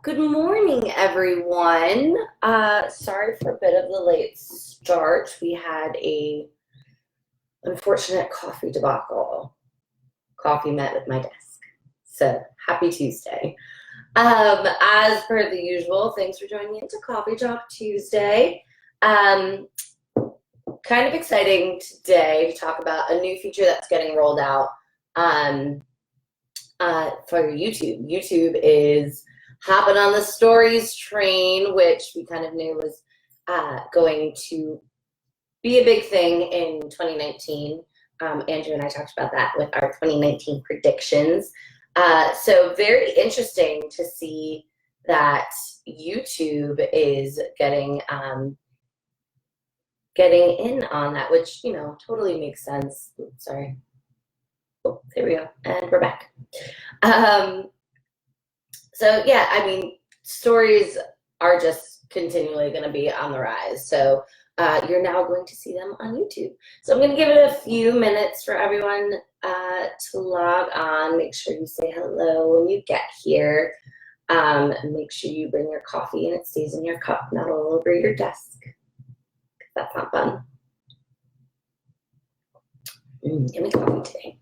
Good morning, everyone. Sorry for a bit of the late start. We had a unfortunate coffee debacle. Coffee met with my desk. So happy Tuesday. As per the usual, thanks for joining me into Coffee Talk Tuesday. Um, Kind of exciting today to talk about a new feature that's getting rolled out um, for YouTube. YouTube is hopping on the stories train, which we kind of knew was going to be a big thing in 2019. Andrew and I talked about that with our 2019 predictions. So very interesting to see that YouTube is getting in on that, which totally makes sense. Oops, sorry. Oh, there we go, and we're back. So yeah, I mean, stories are just continually going to be on the rise. So you're now going to see them on YouTube. So I'm going to give it a few minutes for everyone to log on. Make sure you say hello when you get here. And make sure you bring your coffee and it stays in your cup, not all over your desk. That's not fun. Yummy coffee today.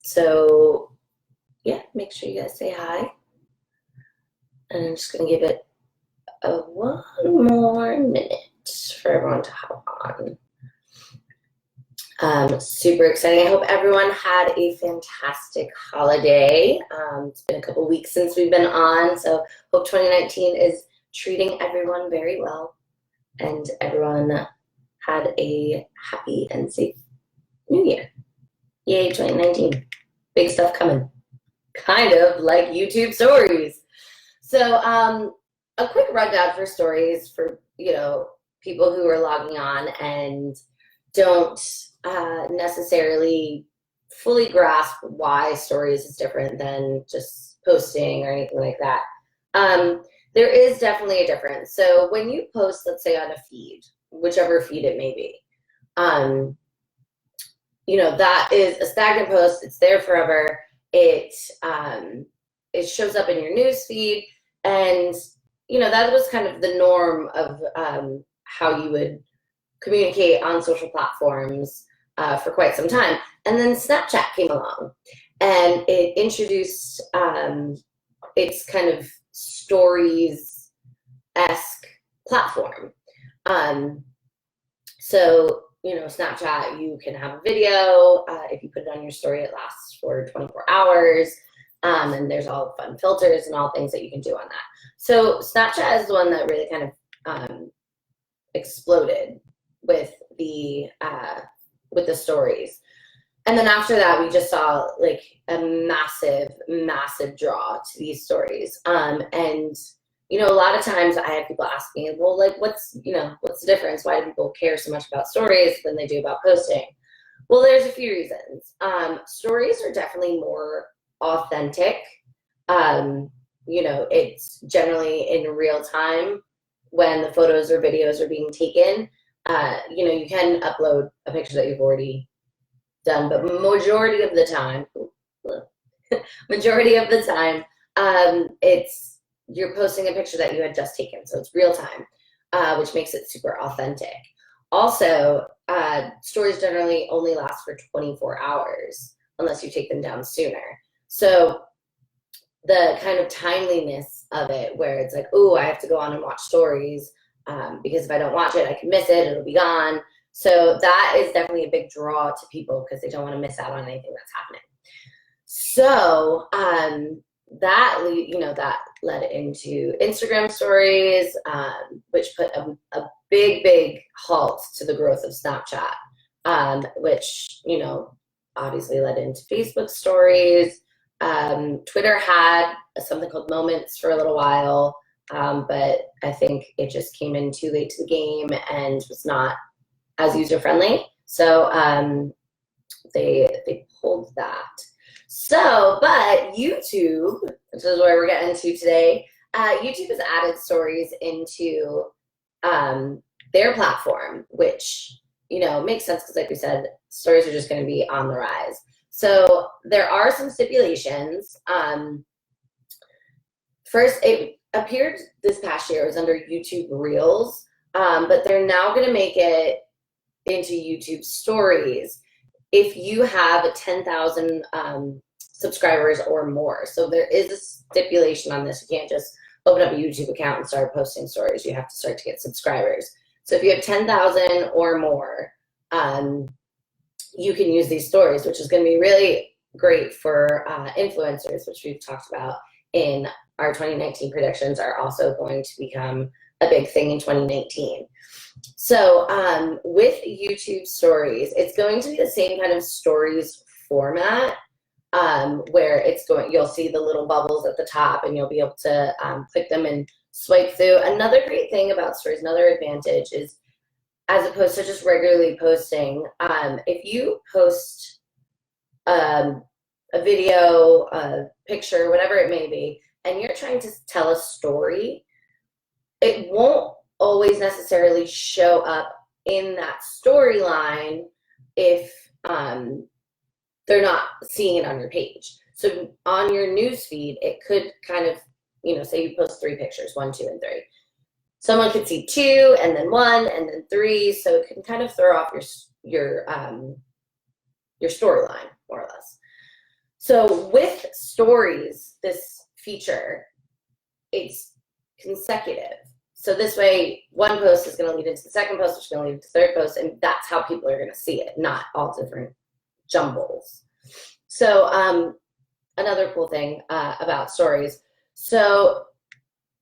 So yeah, make sure you guys say hi. And I'm just going to give it one more minute for everyone to hop on. Super exciting. I hope everyone had a fantastic holiday. It's been a couple weeks since we've been on, so hope 2019 is treating everyone very well and everyone had a happy and safe new year. Yay, 2019. Big stuff coming. Kind of like YouTube stories. So a quick rundown for stories for people who are logging on and don't necessarily fully grasp why stories is different than just posting or anything like that. There is definitely a difference. So when you post, let's say on a feed, whichever feed it may be, that is a stagnant post. It's there forever. It shows up in your news feed, and that was kind of the norm of how you would communicate on social platforms for quite some time. And then Snapchat came along, and it introduced its kind of stories-esque platform. So Snapchat, you can have a video. If you put it on your story, it lasts for 24 hours. And there's all fun filters and all things that you can do on that. So Snapchat is the one that really kind of exploded with the stories. And then after that, we just saw like a massive, massive draw to these stories. And a lot of times I have people ask me, well, like, what's the difference? Why do people care so much about stories than they do about posting? Well, there's a few reasons. Stories are definitely more authentic. It's generally in real time when the photos or videos are being taken. You can upload a picture that you've already done, but majority of the time, you're posting a picture that you had just taken, so it's real time, which makes it super authentic. Also, stories generally only last for 24 hours unless you take them down sooner. So the kind of timeliness of it, where it's like, oh, I have to go on and watch stories because if I don't watch it, I can miss it, it'll be gone. So that is definitely a big draw to people because they don't want to miss out on anything that's happening. So that led into Instagram stories, which put a big halt to the growth of Snapchat, which obviously led into Facebook stories. Twitter had something called Moments for a little while, but I think it just came in too late to the game and was not as user friendly. So they pulled that. So, but YouTube, which is where we're getting to today, YouTube has added stories into their platform, which, makes sense because like we said, stories are just going to be on the rise. So there are some stipulations. first it appeared this past year. It was under YouTube Reels, but they're now going to make it into YouTube Stories if you have 10,000 subscribers or more. So there is a stipulation on this. You can't just open up a YouTube account and start posting stories. You have to start to get subscribers. So if you have 10,000 or more, you can use these stories, which is going to be really great for influencers, which we've talked about in our 2019 predictions are also going to become a big thing in 2019. So with YouTube Stories, it's going to be the same kind of stories format, where it's going, you'll see the little bubbles at the top and you'll be able to click them and swipe through. Another great thing about stories, another advantage is, as opposed to just regularly posting, if you post a video, a picture, whatever it may be, and you're trying to tell a story, it won't always necessarily show up in that storyline if they're not seeing it on your page. So on your news feed, it could kind of, say you post 3 pictures, 1, 2, and 3. Someone could see 2 and then 1 and then 3, so it can kind of throw off your storyline more or less. So with stories, this feature, it's consecutive. So this way, one post is going to lead into the second post, which is going to lead into the third post, and that's how people are going to see it, not all different jumbles. So another cool thing about stories. So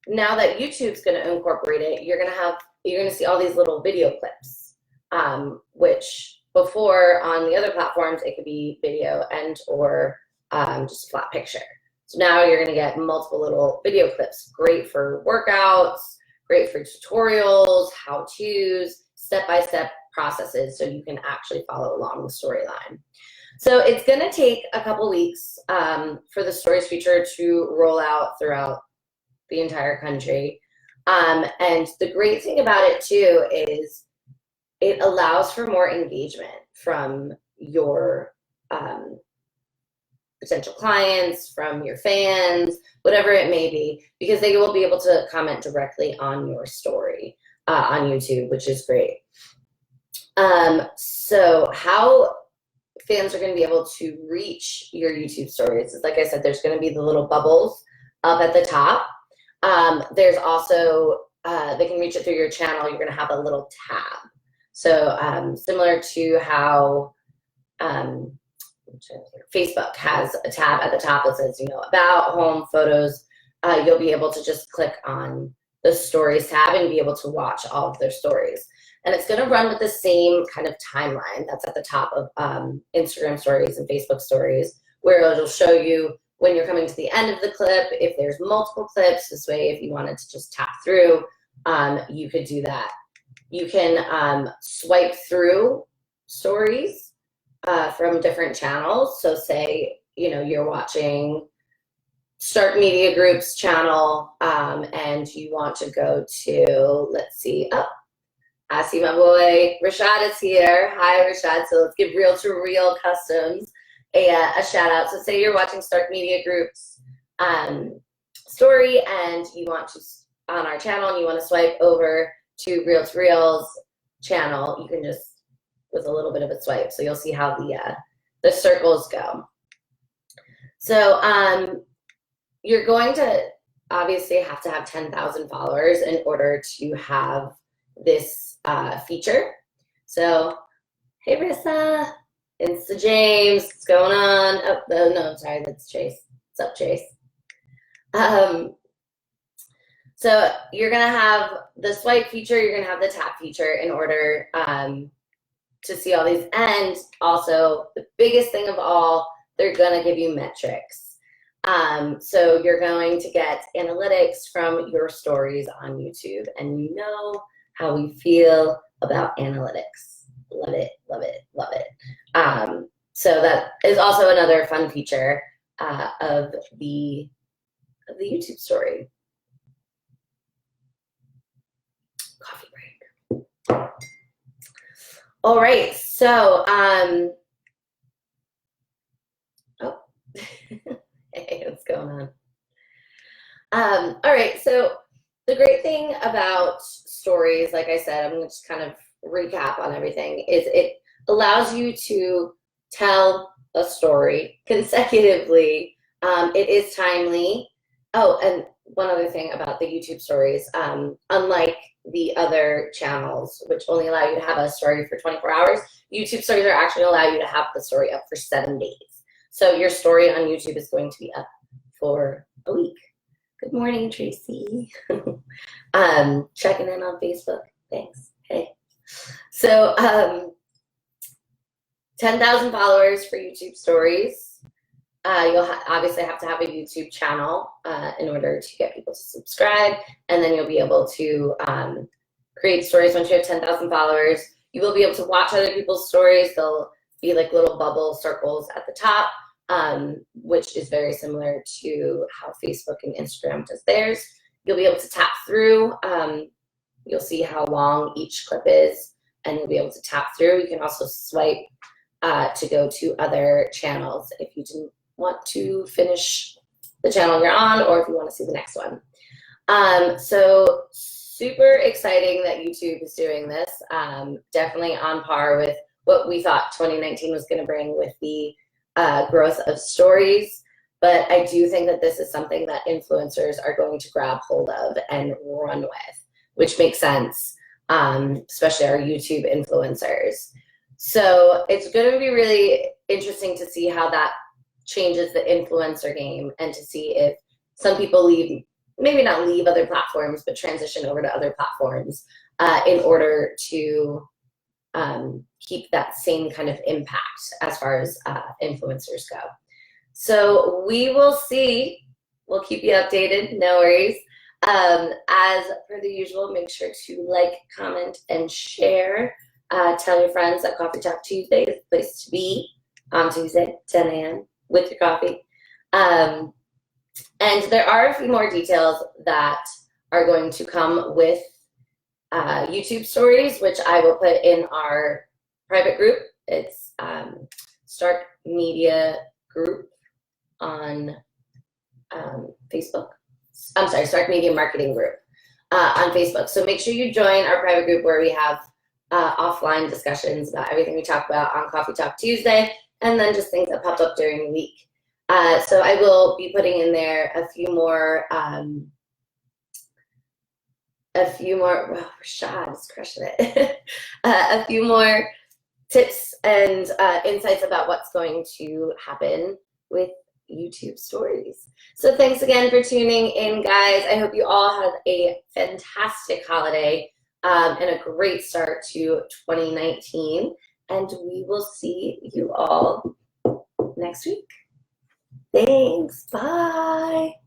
now that YouTube's going to incorporate it, you're going to see all these little video clips, which before on the other platforms, it could be video and or just a flat picture. So now you're going to get multiple little video clips, great for workouts, great for tutorials, how-tos, step-by-step processes, so you can actually follow along the storyline. So it's going to take a couple weeks for the stories feature to roll out throughout the entire country. And the great thing about it too is it allows for more engagement from your potential clients, from your fans, whatever it may be, because they will be able to comment directly on your story on YouTube, which is great. So how fans are going to be able to reach your YouTube stories is, like I said, there's going to be the little bubbles up at the top. There's also, they can reach it through your channel. You're going to have a little tab. So similar to how Facebook has a tab at the top that says, about, home, photos, you'll be able to just click on the stories tab and be able to watch all of their stories. And it's going to run with the same kind of timeline that's at the top of Instagram stories and Facebook stories, where it'll show you when you're coming to the end of the clip, if there's multiple clips. This way, if you wanted to just tap through, you could do that. You can swipe through stories from different channels. So say, you're watching Stark Media Group's channel and you want to go to, let's see, I see my boy Rashad is here. Hi, Rashad. So let's give Real to Real Customs a shout out. So say you're watching Stark Media Group's story and you want to, on our channel, and you want to swipe over to Real's channel, you can just, with a little bit of a swipe. So you'll see how the circles go. So you're going to obviously have to have 10,000 followers in order to have this feature. So, hey, Rissa, Insta James, what's going on? Oh, no, sorry, that's Chase. What's up, Chase? So you're going to have the swipe feature, you're going to have the tap feature in order to see all these. And also, the biggest thing of all, they're going to give you metrics. So you're going to get analytics from your stories on YouTube, and you know how we feel about analytics. Love it, love it, love it. So that is also another fun feature of the YouTube story. Coffee break. All right, so oh, hey, what's going on? All right, so the great thing about stories, like I said, I'm going to just kind of recap on everything, is it allows you to tell a story consecutively. It is timely. Oh, and one other thing about the YouTube stories, unlike the other channels, which only allow you to have a story for 24 hours, YouTube stories are actually allow you to have the story up for 7 days. So your story on YouTube is going to be up for a week. Good morning, Tracy. Checking in on Facebook. Thanks. Hey. So 10,000 followers for YouTube stories. You'll obviously have to have a YouTube channel in order to get people to subscribe, and then you'll be able to create stories once you have 10,000 followers. You will be able to watch other people's stories. They'll be like little bubble circles at the top, which is very similar to how Facebook and Instagram does theirs. You'll be able to tap through. You'll see how long each clip is, and you'll be able to tap through. You can also swipe to go to other channels if you didn't want to finish the channel you're on, or if you want to see the next one. So super exciting that YouTube is doing this. Definitely on par with what we thought 2019 was going to bring with the growth of stories. But I do think that this is something that influencers are going to grab hold of and run with, which makes sense, especially our YouTube influencers. So it's going to be really interesting to see how that changes the influencer game, and to see if some people leave, maybe not leave other platforms, but transition over to other platforms in order to keep that same kind of impact as far as influencers go. So we will see. We'll keep you updated. No worries. As per the usual, make sure to like, comment, and share. Tell your friends that Coffee Talk Tuesday is the place to be on Tuesday, 10 a.m. with your coffee. And there are a few more details that are going to come with YouTube stories, which I will put in our private group. It's Stark Media Group on Facebook. I'm sorry, Stark Media Marketing Group on Facebook. So make sure you join our private group where we have offline discussions about everything we talk about on Coffee Talk Tuesday, and then just things that pop up during the week. So I will be putting in there a few more, wow, Rashad's crushing it. A few more tips and insights about what's going to happen with YouTube stories. So thanks again for tuning in, guys. I hope you all had a fantastic holiday and a great start to 2019. And we will see you all next week. Thanks. Bye.